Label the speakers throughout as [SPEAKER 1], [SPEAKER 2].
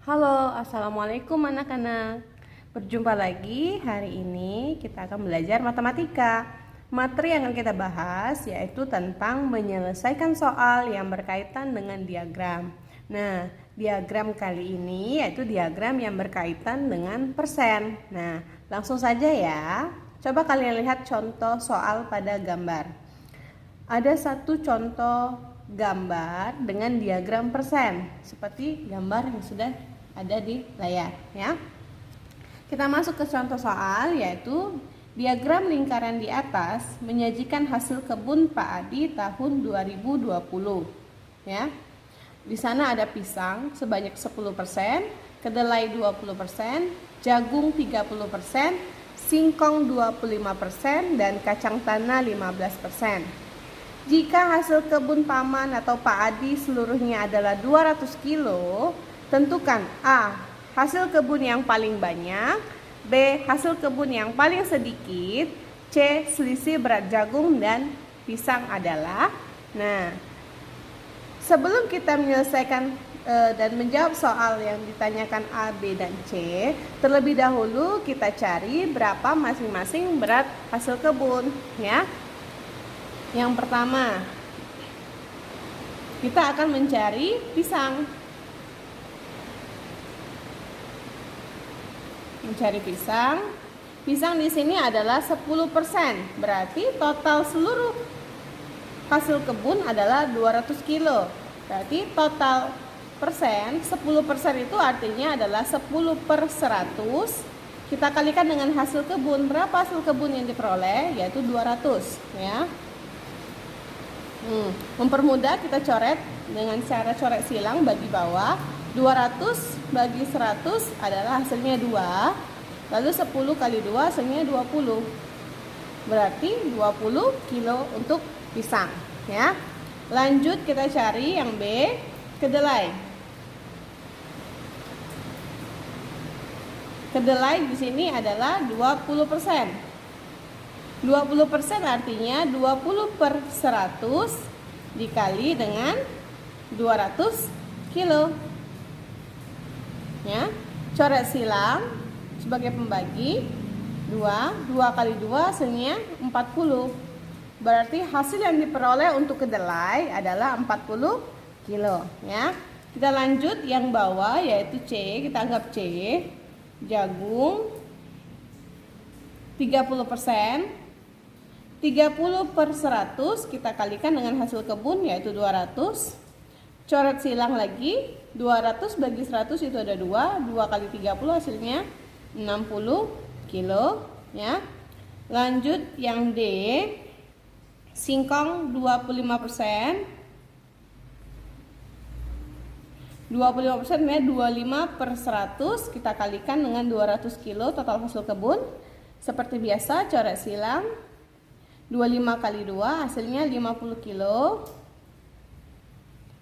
[SPEAKER 1] Halo, Assalamualaikum anak-anak. Berjumpa lagi, hari ini kita akan belajar matematika. Materi yang akan kita bahas yaitu tentang menyelesaikan soal yang berkaitan dengan diagram. Nah, diagram kali ini yaitu diagram yang berkaitan dengan persen. Nah, langsung saja ya. Coba kalian lihat contoh soal pada gambar. Ada satu contoh gambar dengan diagram persen seperti gambar yang sudah ada di layar ya. Kita masuk ke contoh soal, yaitu diagram lingkaran di atas menyajikan hasil kebun Pak Adi tahun 2020 ya. Di sana ada pisang sebanyak 10%, kedelai 20%, jagung 30%, singkong 25% dan kacang tanah 15%. Jika hasil kebun paman atau Pak Adi seluruhnya adalah 200 kilo, tentukan A. Hasil kebun yang paling banyak, B. Hasil kebun yang paling sedikit, C. Selisih berat jagung dan pisang adalah. Nah, sebelum kita menyelesaikan dan menjawab soal yang ditanyakan A, B, dan C, terlebih dahulu kita cari berapa masing-masing berat hasil kebun ya. Yang pertama, kita akan mencari pisang. Mencari pisang. Pisang di sini adalah 10%. Berarti total seluruh hasil kebun adalah 200 kilo. Berarti total persen, 10% itu artinya adalah 10/100. Kita kalikan dengan hasil kebun. Berapa hasil kebun yang diperoleh? Yaitu 200 ya. Mempermudah kita coret dengan cara coret silang bagi bawah. 200 bagi 100 adalah hasilnya 2. Lalu 10 kali 2 hasilnya 20. Berarti 20 kilo untuk pisang ya. Lanjut kita cari yang B, kedelai. Kedelai di sini adalah 20%. 20% artinya 20/100 dikali dengan 200 kilo. Ya, coret silang sebagai pembagi. 2 kali 2 hasilnya 40. Berarti hasil yang diperoleh untuk kedelai adalah 40 kilo ya. Kita lanjut yang bawah yaitu C, kita anggap C. Jagung 30%. 30/100 kita kalikan dengan hasil kebun yaitu 200. Coret silang lagi, 200 bagi 100 itu ada 2. 2 kali 30 hasilnya 60 kilo ya. Lanjut yang D, singkong 25%. 25% ya, 25/100 kita kalikan dengan 200 kilo total hasil kebun. Seperti biasa coret silang, 25 kali 2 hasilnya 50 kilo.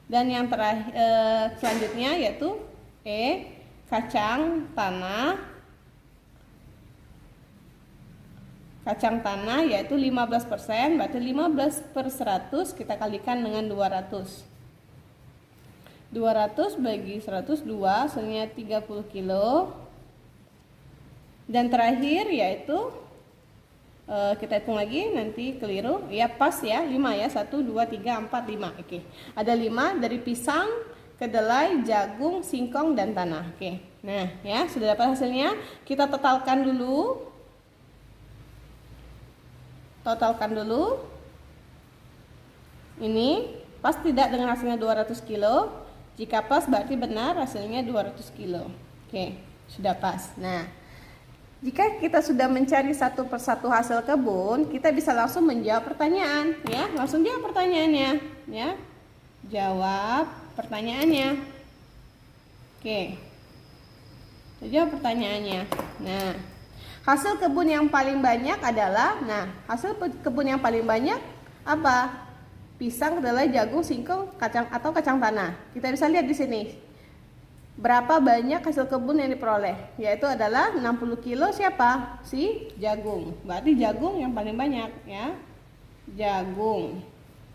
[SPEAKER 1] Dan yang terakhir selanjutnya yaitu E, kacang tanah. Kacang tanah yaitu 15%, berarti 15/100 kita kalikan dengan 200. 200 bagi 102 hasilnya 30 kilo. Dan terakhir yaitu kita hitung lagi, nanti keliru ya, pas ya, 5 ya, 1, 2, 3, 4, 5. Oke, ada 5 dari pisang, kedelai, jagung, singkong, dan tanah. Oke, nah ya, sudah dapat hasilnya. Kita totalkan dulu. Ini pas tidak dengan hasilnya 200 kilo. Jika pas berarti benar hasilnya 200 kilo. Oke, sudah pas. Nah, jika kita sudah mencari satu persatu hasil kebun, kita bisa langsung menjawab pertanyaan ya. Langsung jawab pertanyaannya ya. Jawab pertanyaannya. Oke. Jawab pertanyaannya. Nah, hasil kebun yang paling banyak adalah, hasil kebun yang paling banyak apa? Pisang, kedelai, jagung, singkong, kacang atau kacang tanah. Kita bisa lihat di sini. Berapa banyak hasil kebun yang diperoleh? Yaitu adalah 60 kilo siapa? Si jagung. Berarti jagung yang paling banyak ya. Jagung.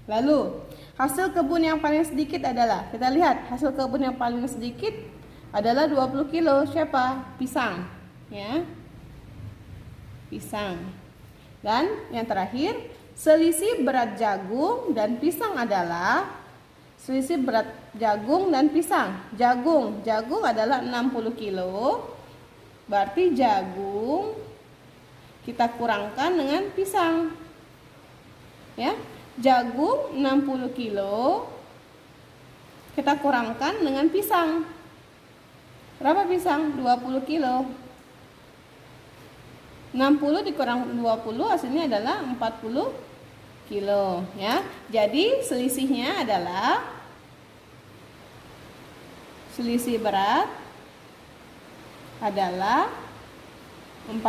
[SPEAKER 1] Lalu hasil kebun yang paling sedikit adalah, kita lihat hasil kebun yang paling sedikit adalah 20 kilo. Siapa? Pisang, ya. Pisang. Dan yang terakhir, selisih berat jagung dan pisang adalah selisih berat jagung dan pisang. Jagung adalah 60 kilo. Berarti jagung kita kurangkan dengan pisang. Ya, jagung 60 kilo kita kurangkan dengan pisang. Berapa pisang? 20 kilo. 60 dikurang 20 hasilnya adalah 40 kilo, ya. Jadi selisihnya adalah selisih berat adalah 40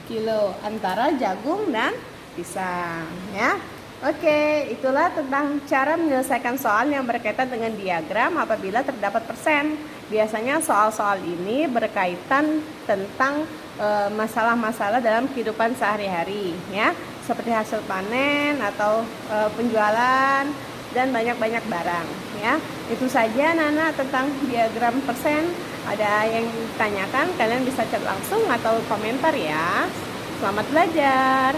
[SPEAKER 1] kilo antara jagung dan pisang, ya. Oke, itulah tentang cara menyelesaikan soal yang berkaitan dengan diagram apabila terdapat persen. Biasanya soal-soal ini berkaitan tentang masalah-masalah dalam kehidupan sehari-hari, ya, seperti hasil panen atau penjualan dan banyak-banyak barang, ya. Itu saja Nana tentang diagram persen. Ada yang ditanyakan, kalian bisa chat langsung atau komentar, ya. Selamat belajar.